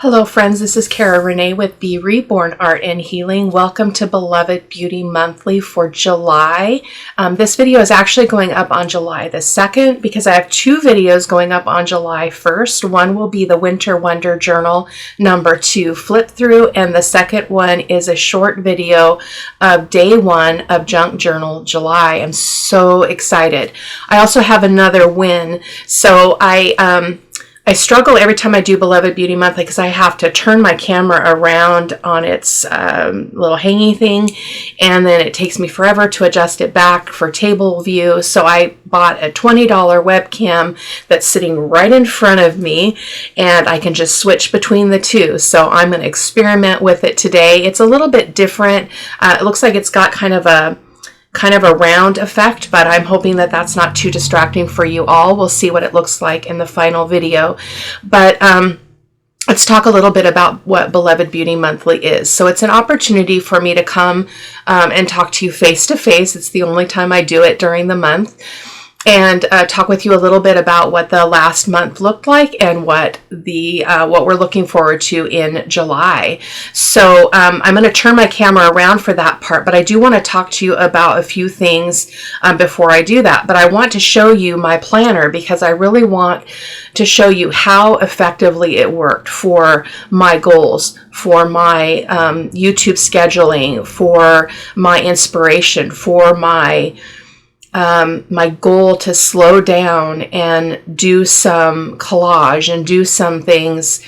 Hello friends, this is Cara-Renee with B.Reborn Art and Healing. Welcome to Beloved Beauty Monthly for July. This video is actually going up on July the 2nd because I have two videos going up on July 1st. One will be the Winter Wonder Journal number 2 flip through, and the second one is a short video of day 1 of Junk Journal July. I'm so excited. I also have another win. So I struggle every time I do Beloved Beauty Monthly because I have to turn my camera around on its little hanging thing, and then it takes me forever to adjust it back for table view. So I bought a $20 webcam that's sitting right in front of me, and I can just switch between the two. So I'm going to experiment with it today. It's a little bit different. It looks like it's got kind of a round effect, but I'm hoping that that's not too distracting for you all. We'll see what it looks like in the final video. But let's talk a little bit about what Beloved Beauty Monthly is. So it's an opportunity for me to come and talk to you face to face. It's the only time I do it during the month. And talk with you a little bit about what the last month looked like and what we're looking forward to in July. So I'm going to turn my camera around for that part, but I do want to talk to you about a few things before I do that. But I want to show you my planner because I really want to show you how effectively it worked for my goals, for my YouTube scheduling, for my inspiration, for my goal to slow down and do some collage and do some things,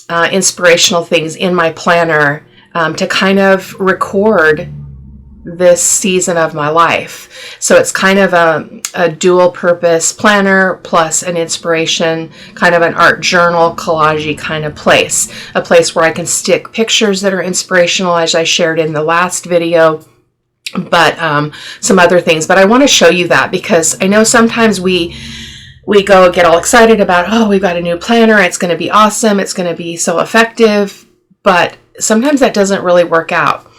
inspirational things in my planner to kind of record this season of my life. So it's kind of a dual purpose planner plus an inspiration, kind of an art journal, collage-y kind of place. A place where I can stick pictures that are inspirational, as I shared in the last video, but some other things. But I want to show you that because I know sometimes we go get all excited about, oh, we've got a new planner, it's going to be awesome, it's going to be so effective, but sometimes that doesn't really work out.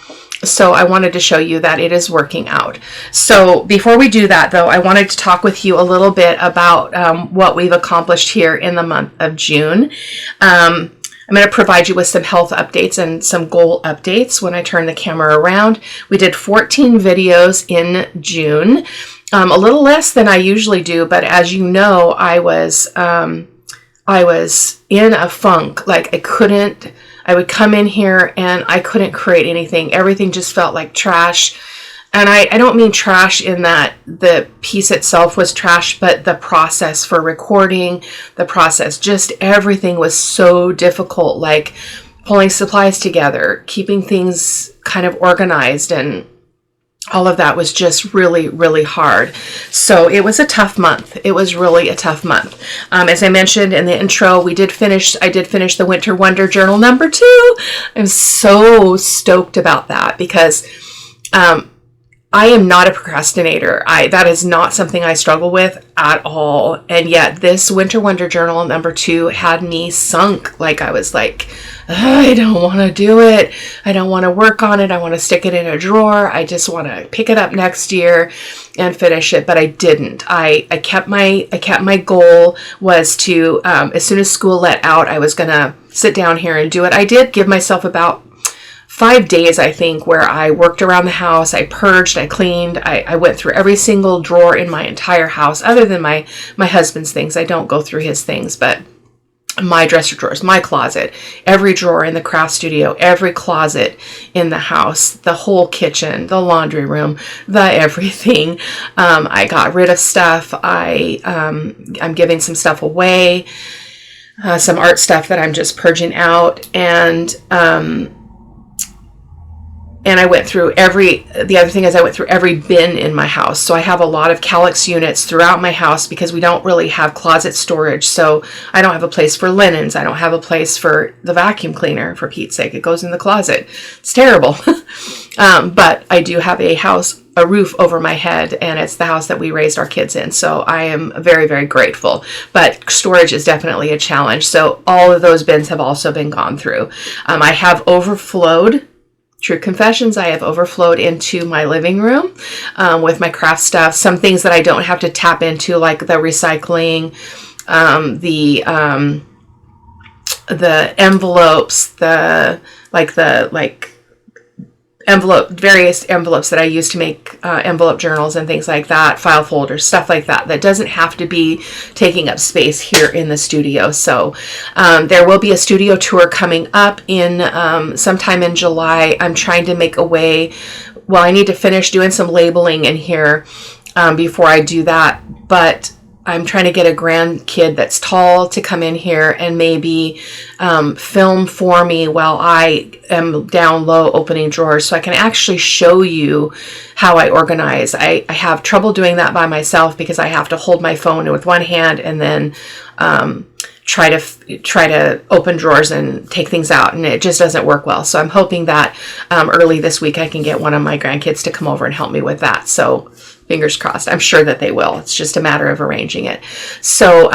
So I wanted to show you that it is working out. So before we do that, though, I wanted to talk with you a little bit about what we've accomplished here in the month of June. I'm going to provide you with some health updates and some goal updates when I turn the camera around. We did 14 videos in June, a little less than I usually do, but as you know, I was in a funk. Like I would come in here and I couldn't create anything. Everything just felt like trash. And I don't mean trash in that the piece itself was trash, but the process for recording, the process, just everything was so difficult, like pulling supplies together, keeping things kind of organized, and all of that was just really, really hard. So it was a tough month. It was really a tough month. As I mentioned in the intro, I did finish the Winter Wonder Journal number 2. I'm so stoked about that because I am not a procrastinator. That is not something I struggle with at all. And yet this Winter Wonder Journal number 2 had me sunk. Like I was like, I don't want to do it. I don't want to work on it. I want to stick it in a drawer. I just want to pick it up next year and finish it. But I didn't. I kept my goal was to, as soon as school let out, I was going to sit down here and do it. I did give myself about 5 days, I think, where I worked around the house, I purged, I cleaned, I went through every single drawer in my entire house, other than my husband's things. I don't go through his things, but my dresser drawers, my closet, every drawer in the craft studio, every closet in the house, the whole kitchen, the laundry room, the everything. I got rid of stuff. I'm giving some stuff away, some art stuff that I'm just purging out, and I went through the other thing is I went through every bin in my house. So I have a lot of Calyx units throughout my house because we don't really have closet storage. So I don't have a place for linens. I don't have a place for the vacuum cleaner, for Pete's sake. It goes in the closet. It's terrible. But I do have a roof over my head, and it's the house that we raised our kids in. So I am very, very grateful. But storage is definitely a challenge. So all of those bins have also been gone through. I have overflowed. True confessions, I have overflowed into my living room with my craft stuff. Some things that I don't have to tap into, like the recycling, the envelopes, various envelopes that I use to make envelope journals and things like that, file folders, stuff like that, that doesn't have to be taking up space here in the studio. So there will be a studio tour coming up in sometime in July. I'm trying to make a way, well, I need to finish doing some labeling in here before I do that, but I'm trying to get a grandkid that's tall to come in here and maybe film for me while I am down low opening drawers, so I can actually show you how I organize. I have trouble doing that by myself because I have to hold my phone with one hand and then try to open drawers and take things out, and it just doesn't work well. So I'm hoping that early this week I can get one of my grandkids to come over and help me with that. So fingers crossed. I'm sure that they will. It's just a matter of arranging it. So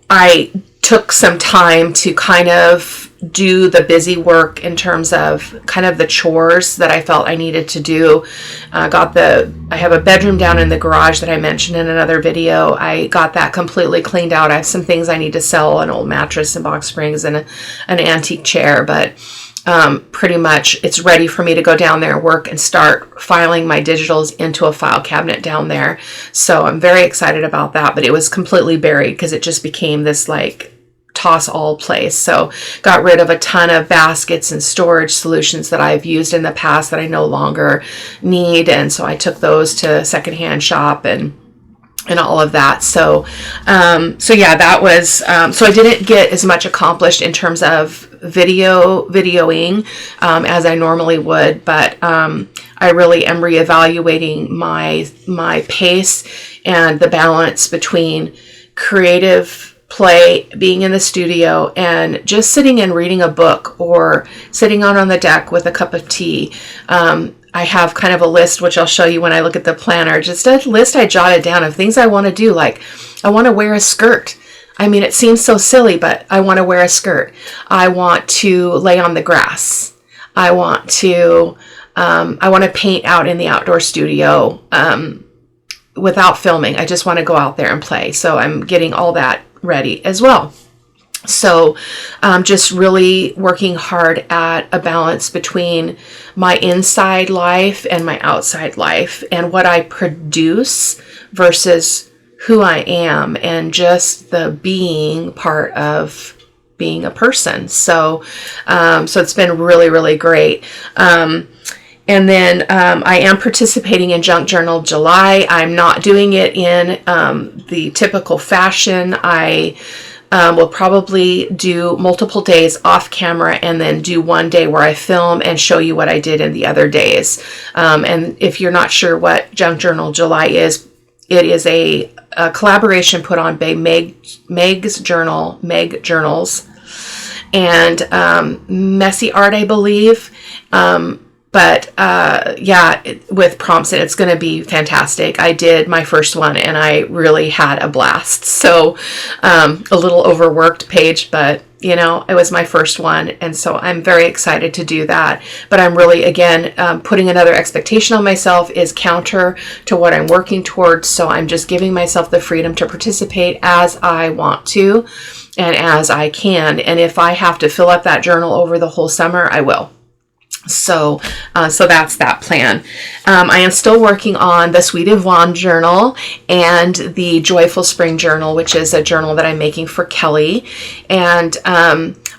I took some time to kind of do the busy work in terms of kind of the chores that I felt I needed to do. I have a bedroom down in the garage that I mentioned in another video. I got that completely cleaned out. I have some things I need to sell, an old mattress and box springs and an antique chair, but pretty much it's ready for me to go down there and work and start filing my digitals into a file cabinet down there. So I'm very excited about that, but it was completely buried because it just became this like toss all place. So got rid of a ton of baskets and storage solutions that I've used in the past that I no longer need. And so I took those to secondhand shop and all of that. So yeah, that was, so I didn't get as much accomplished in terms of videoing as I normally would, but I really am reevaluating my pace and the balance between creative play, being in the studio, and just sitting and reading a book or sitting out on the deck with a cup of tea. I have kind of a list, which I'll show you when I look at the planner, just a list I jotted down of things I want to do. Like I want to wear a skirt. I mean, it seems so silly, but I want to wear a skirt. I want to lay on the grass. I want to paint out in the outdoor studio without filming. I just want to go out there and play. So I'm getting all that ready as well. So just really working hard at a balance between my inside life and my outside life and what I produce versus who I am and just the being part of being a person. So it's been really, really great. And then I am participating in Junk Journal July. I'm not doing it in the typical fashion. I will probably do multiple days off camera and then do one day where I film and show you what I did in the other days. And if you're not sure what Junk Journal July is, it is a collaboration put on by Meg Journals, and Messy Art, I believe. With prompts, and it's going to be fantastic. I did my first one and I really had a blast. So a little overworked page, but it was my first one. And so I'm very excited to do that. But I'm really, again, putting another expectation on myself is counter to what I'm working towards. So I'm just giving myself the freedom to participate as I want to and as I can. And if I have to fill up that journal over the whole summer, I will. So that's that plan. I am still working on the Sweet Yvonne journal and the Joyful Spring journal, which is a journal that I'm making for Kelly. And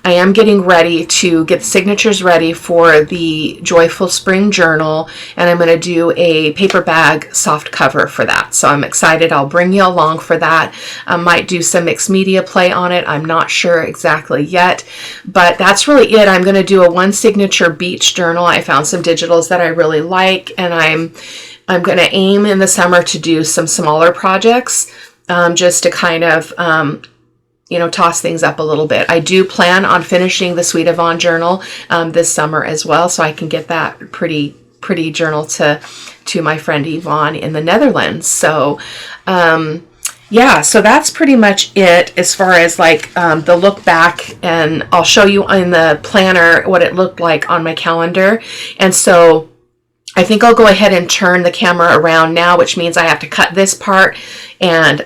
I am getting ready to get the signatures ready for the Joyful Spring journal, and I'm going to do a paper bag soft cover for that. So I'm excited. I'll bring you along for that. I might do some mixed media play on it. I'm not sure exactly yet, but that's really it. I'm going to do a one signature beach journal. I found some digitals that I really like, and I'm going to aim in the summer to do some smaller projects, just to kind of toss things up a little bit. I do plan on finishing the Sweet Yvonne journal this summer as well, so I can get that pretty journal to my friend Yvonne in the Netherlands. So so that's pretty much it as far as the look back, and I'll show you in the planner what it looked like on my calendar. And so I think I'll go ahead and turn the camera around now, which means I have to cut this part and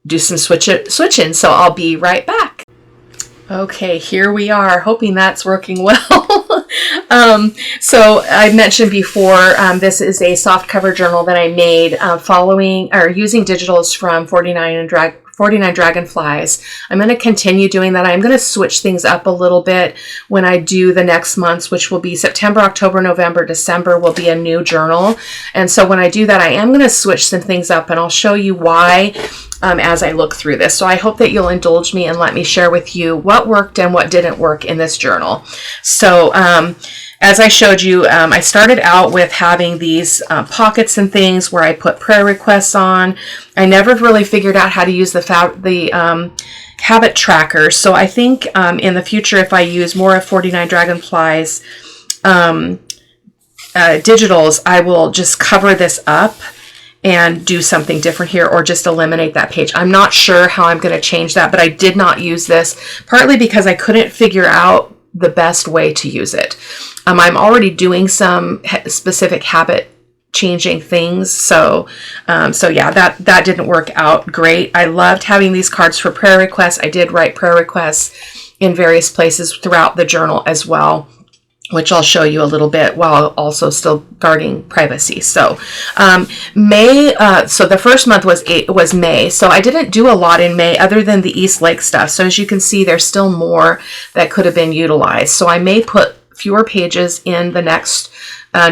do some switching. So I'll be right back. Okay, here we are, hoping that's working well. So I mentioned before, this is a soft cover journal that I made following or using digitals from 49 Dragonflies. I'm going to continue doing that. I'm going to switch things up a little bit when I do the next months, which will be September, October, November, December will be a new journal. And so when I do that, I am going to switch some things up, and I'll show you why as I look through this. So I hope that you'll indulge me and let me share with you what worked and what didn't work in this journal. So as I showed you, I started out with having these pockets and things where I put prayer requests on. I never really figured out how to use the habit tracker. So I think in the future, if I use more of 49 Dragonflies digitals, I will just cover this up and do something different here, or just eliminate that page. I'm not sure how I'm going to change that, but I did not use this partly because I couldn't figure out the best way to use it. I'm already doing some specific habit changing things. So yeah, that didn't work out great. I loved having these cards for prayer requests. I did write prayer requests in various places throughout the journal as well, which I'll show you a little bit while also still guarding privacy. So May, so the first month was May. So I didn't do a lot in May other than the East Lake stuff. So as you can see, there's still more that could have been utilized. So I may put fewer pages in the next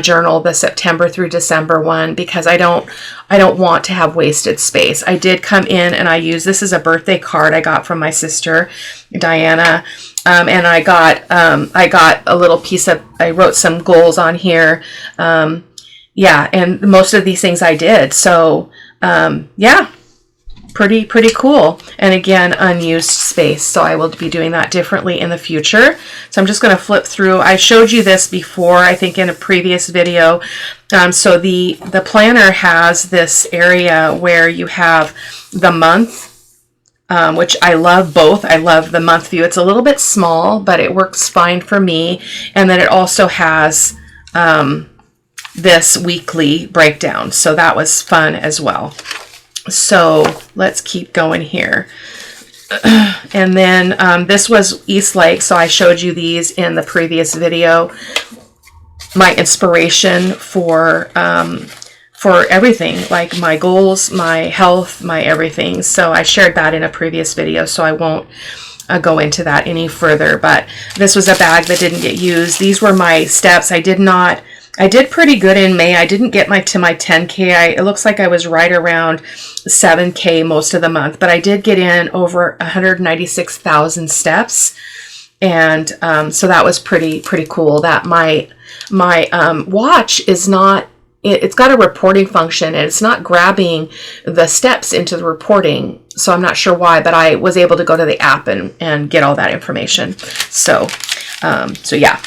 journal, the September through December one, because I don't want to have wasted space. I did come in and I used, this is a birthday card I got from my sister, Diana. And I got a little piece of, I wrote some goals on here. Yeah, and most of these things I did. So, yeah, pretty cool. And again, unused space. So I will be doing that differently in the future. So I'm just going to flip through. I showed you this before, I think in a previous video. So the planner has this area where you have the month, which I love both. I love the month view. It's a little bit small, but it works fine for me. And then it also has this weekly breakdown. So that was fun as well. So let's keep going here. And then this was East Lake. So I showed you these in the previous video. My inspiration for everything, like my goals, my health, my everything. So I shared that in a previous video, so I won't go into that any further. But this was a bag that didn't get used. These were my steps. I did pretty good in May. I didn't get to my 10K. It looks like I was right around 7K most of the month, but I did get in over 196,000 steps. And so that was pretty cool. That my watch is not, it's got a reporting function, and it's not grabbing the steps into the reporting. So I'm not sure why, but I was able to go to the app and get all that information. So yeah.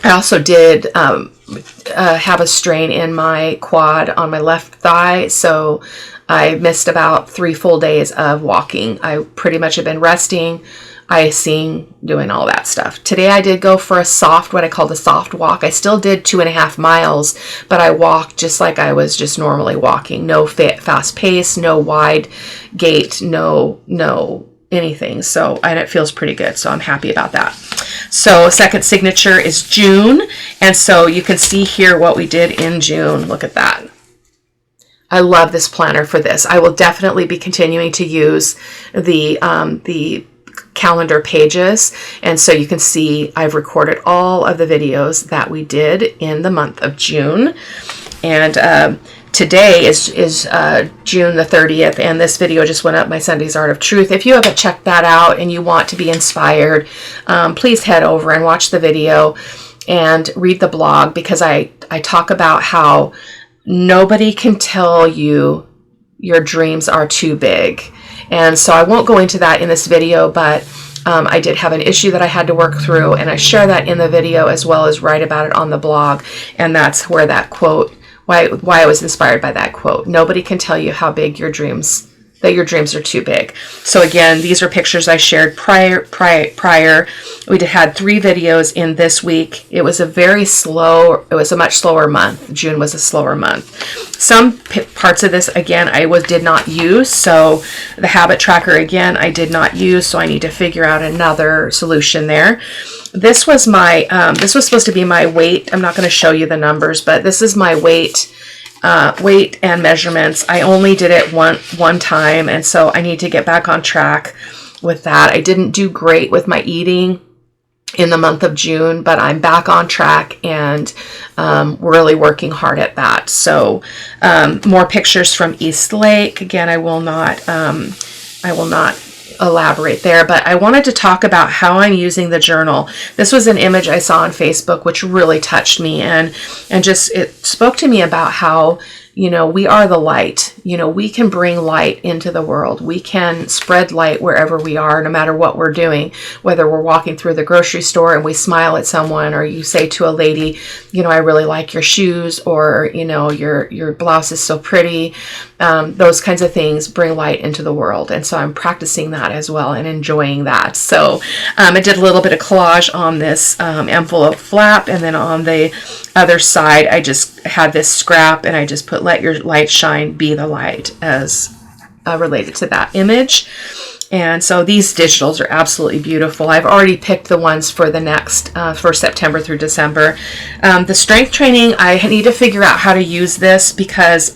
I also did have a strain in my quad on my left thigh, so I missed about 3 full days of walking. I pretty much have been resting, icing, doing all that stuff. Today I did go for what I called a soft walk. I still did 2.5 miles, but I walked just like I was just normally walking. No fast pace, no wide gait, no anything. So, and it feels pretty good. So I'm happy about that. So second signature is June. And so you can see here what we did in June. Look at that. I love this planner for this. I will definitely be continuing to use the calendar pages. And so you can see I've recorded all of the videos that we did in the month of June. And today is June the 30th, and this video just went up, my Sunday's Art of Truth. If you haven't checked that out and you want to be inspired, please head over and watch the video and read the blog, because I talk about how nobody can tell you your dreams are too big. And so I won't go into that in this video, but I did have an issue that I had to work through, and I share that in the video as well as write about it on the blog. And that's where that quote, why I was inspired by that quote. Nobody can tell you how big your dreams that your dreams are too big. So again, these are pictures I shared prior. We had 3 videos in this week. It was a much slower month. June was a slower month. Some parts of this, again, did not use. So the habit tracker, again, I did not use. So I need to figure out another solution there. This was this was supposed to be my weight. I'm not going to show you the numbers, but this is my weight and measurements. I only did it one time, and so I need to get back on track with that. I didn't do great with my eating in the month of June, but I'm back on track and really working hard at that. So more pictures from East Lake. Again, I will not elaborate there, but I wanted to talk about how I'm using the journal. This was an image I saw on Facebook which really touched me, and just it spoke to me about how, we are the light. We can bring light into the world. We can spread light wherever we are, no matter what we're doing, whether we're walking through the grocery store and we smile at someone, or you say to a lady, I really like your shoes, or, your blouse is so pretty. Those kinds of things bring light into the world. And so I'm practicing that as well and enjoying that. So I did a little bit of collage on this envelope flap, and then on the other side, I just had this scrap and I just put "Let your light shine, be the light" as related to that image. And so these digitals are absolutely beautiful. I've already picked the ones for the next, for September through December. The strength training, I need to figure out how to use this because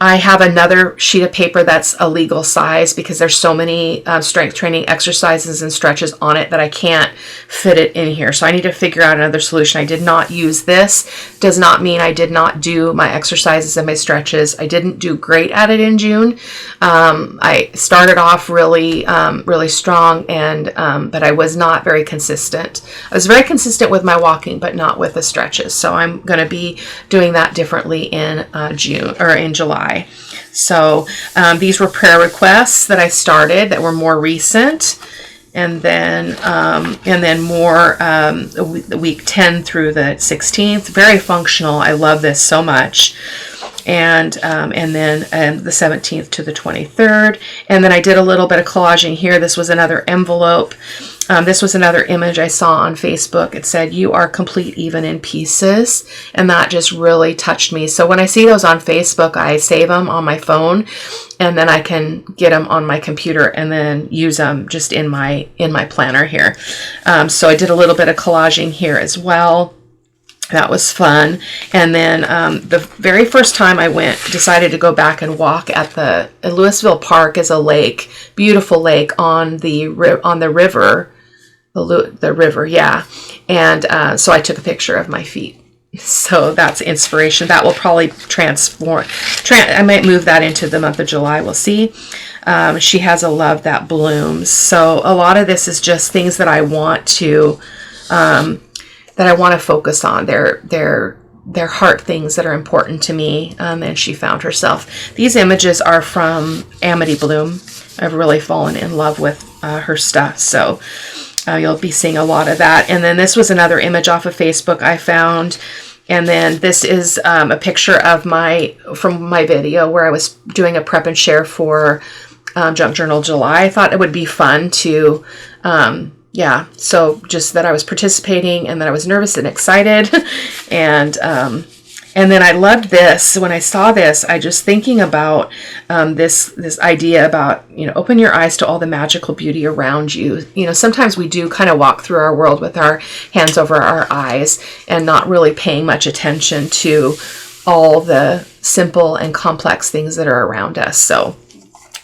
I have another sheet of paper that's a legal size because there's so many strength training exercises and stretches on it that I can't fit it in here. So I need to figure out another solution. I did not use this. Does not mean I did not do my exercises and my stretches. I didn't do great at it in June. I started off really strong, but I was not very consistent. I was very consistent with my walking, but not with the stretches. So I'm going to be doing that differently in June or in July. So these were prayer requests that I started that were more recent, and then more the week 10 through the 16th. Very functional. I love this so much. And then the 17th to the 23rd. And then I did a little bit of collaging here. This was another envelope. This was another image I saw on Facebook. It said, "You are complete even in pieces." And that just really touched me. So when I see those on Facebook, I save them on my phone, and then I can get them on my computer and then use them just in my planner here. So I did a little bit of collaging here as well. That was fun. And then the very first time I decided to go back and walk at the Louisville Park is a lake, beautiful lake on the river, the river, yeah. And so I took a picture of my feet. So that's inspiration. That will probably transform. I might move that into the month of July. We'll see. She has a love that blooms. So a lot of this is just things that I want to focus on. They're heart things that are important to me. And she found herself. These images are from Amity Bloom. I've really fallen in love with her stuff. So you'll be seeing a lot of that. And then this was another image off of Facebook I found. And then this is a picture of from my video where I was doing a prep and share for Junk Journal July. I thought it would be fun to so just that I was participating and that I was nervous and excited. And then I loved this. When I saw this, I just thinking about this idea about, open your eyes to all the magical beauty around you. Sometimes we do kind of walk through our world with our hands over our eyes and not really paying much attention to all the simple and complex things that are around us. So,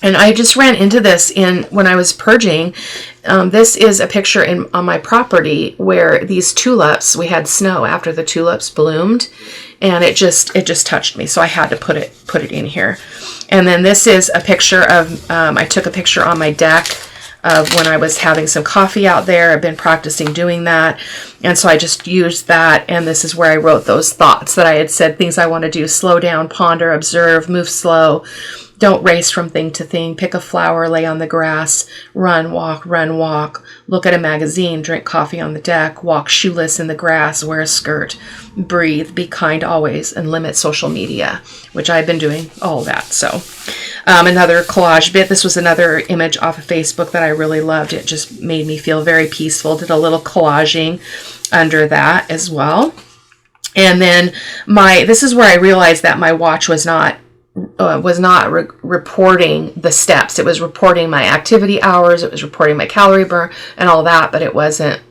and I just ran into this when I was purging. This is a picture on my property where these tulips, we had snow after the tulips bloomed, and it just touched me. So I had to put it in here. And then this is a picture of, I took a picture on my deck of when I was having some coffee out there. I've been practicing doing that. And so I just used that. And this is where I wrote those thoughts that I had said, things I want to do: slow down, ponder, observe, move slow, Don't race from thing to thing. Pick a flower, lay on the grass, run, walk, look at a magazine, drink coffee on the deck, walk shoeless in the grass, wear a skirt, breathe, be kind always, and limit social media, which I've been doing all that. So another collage bit. This was another image off of Facebook that I really loved. It just made me feel very peaceful. Did a little collaging under that as well. And then this is where I realized that my watch was not reporting the steps. It was reporting my activity hours. It was reporting my calorie burn and all that, but it wasn't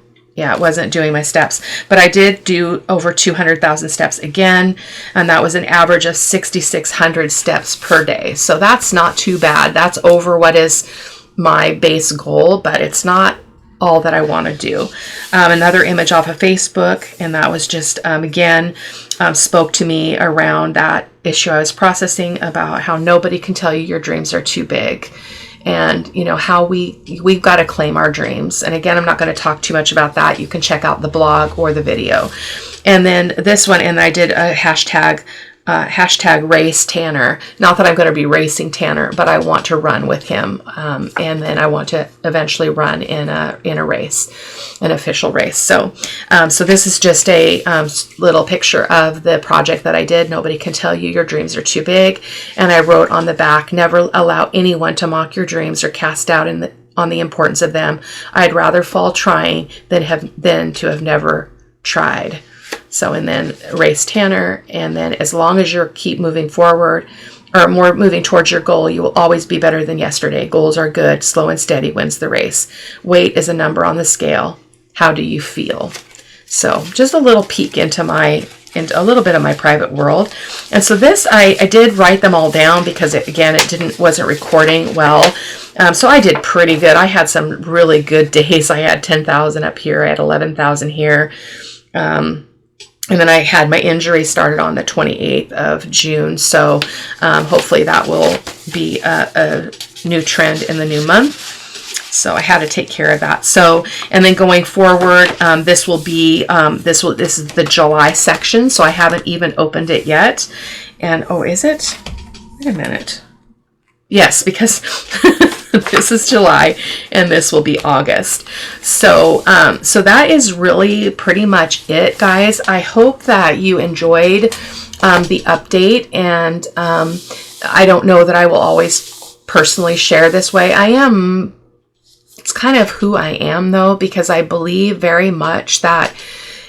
doing my steps. But I did do over 200,000 steps again, and that was an average of 6,600 steps per day. So that's not too bad. That's over what is my base goal, but it's not all that I want to do. Another image off of Facebook, and that was just, again, spoke to me around that issue I was processing about how nobody can tell you your dreams are too big. And, you know, how we've got to claim our dreams. And again, I'm not going to talk too much about that. You can check out the blog or the video. And then this one, and I did a hashtag race Tanner. Not that I'm going to be racing Tanner, but I want to run with him. And then I want to eventually run in a race, an official race. So this is just a little picture of the project that I did. Nobody can tell you your dreams are too big. And I wrote on the back, never allow anyone to mock your dreams or cast doubt on the importance of them. I'd rather fall trying than to have never tried. So, and then race Tanner, and then as long as you keep moving forward or more moving towards your goal, you will always be better than yesterday. Goals are good. Slow and steady wins the race. Weight is a number on the scale. How do you feel? So just a little peek into a little bit of my private world. And so this, I did write them all down because it wasn't recording well. So I did pretty good. I had some really good days. I had 10,000 up here. I had 11,000 here. And then I had my injury started on the 28th of June. So hopefully that will be a new trend in the new month. So I had to take care of that. So, and then going forward, this will be, this is the July section. So I haven't even opened it yet. And, oh, is it? Wait a minute. Yes, because this is July and this will be August. So, so that is really pretty much it, guys. I hope that you enjoyed the update, and I don't know that I will always personally share this way. It's kind of who I am though, because I believe very much that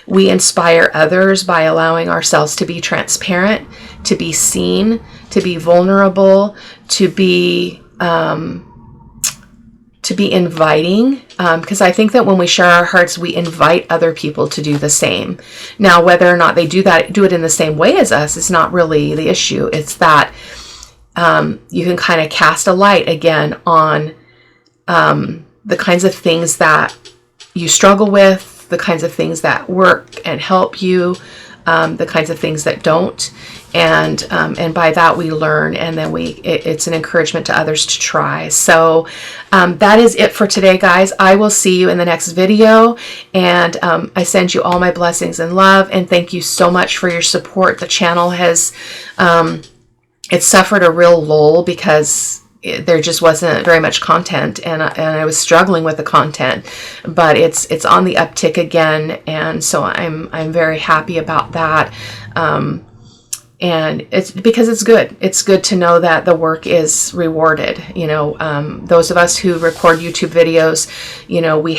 we inspire others by allowing ourselves to be transparent, to be seen, to be vulnerable, to be inviting, because I think that when we share our hearts, we invite other people to do the same. Now, whether or not they do it in the same way as us is not really the issue. It's that you can kind of cast a light again on the kinds of things that you struggle with, the kinds of things that work and help you, the kinds of things that don't. And by that we learn, and then it's an encouragement to others to try. So that is it for today, guys. I will see you in the next video, and I send you all my blessings and love, and thank you so much for your support. The channel has it suffered a real lull because there just wasn't very much content, and I was struggling with the content, but it's on the uptick again, and so I'm very happy about that. And it's because it's good. It's good to know that the work is rewarded. You know, those of us who record YouTube videos, you know, I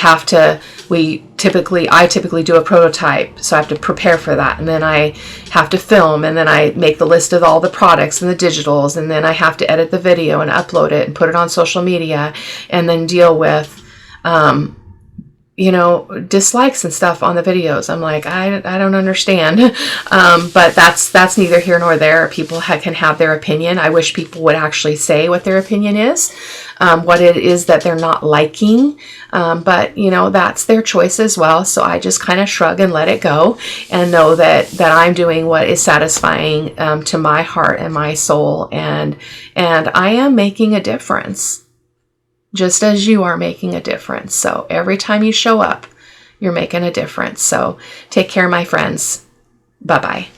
typically do a prototype. So I have to prepare for that. And then I have to film, and then I make the list of all the products and the digitals. And then I have to edit the video and upload it and put it on social media, and then deal with, you know, dislikes and stuff on the videos. I'm like, I don't understand. But that's neither here nor there. People can have their opinion. I wish people would actually say what their opinion is, what it is that they're not liking. But, you know, that's their choice as well. So I just kind of shrug and let it go, and know that I'm doing what is satisfying to my heart and my soul. And I am making a difference, just as you are making a difference. So every time you show up, you're making a difference. So take care, my friends. Bye-bye.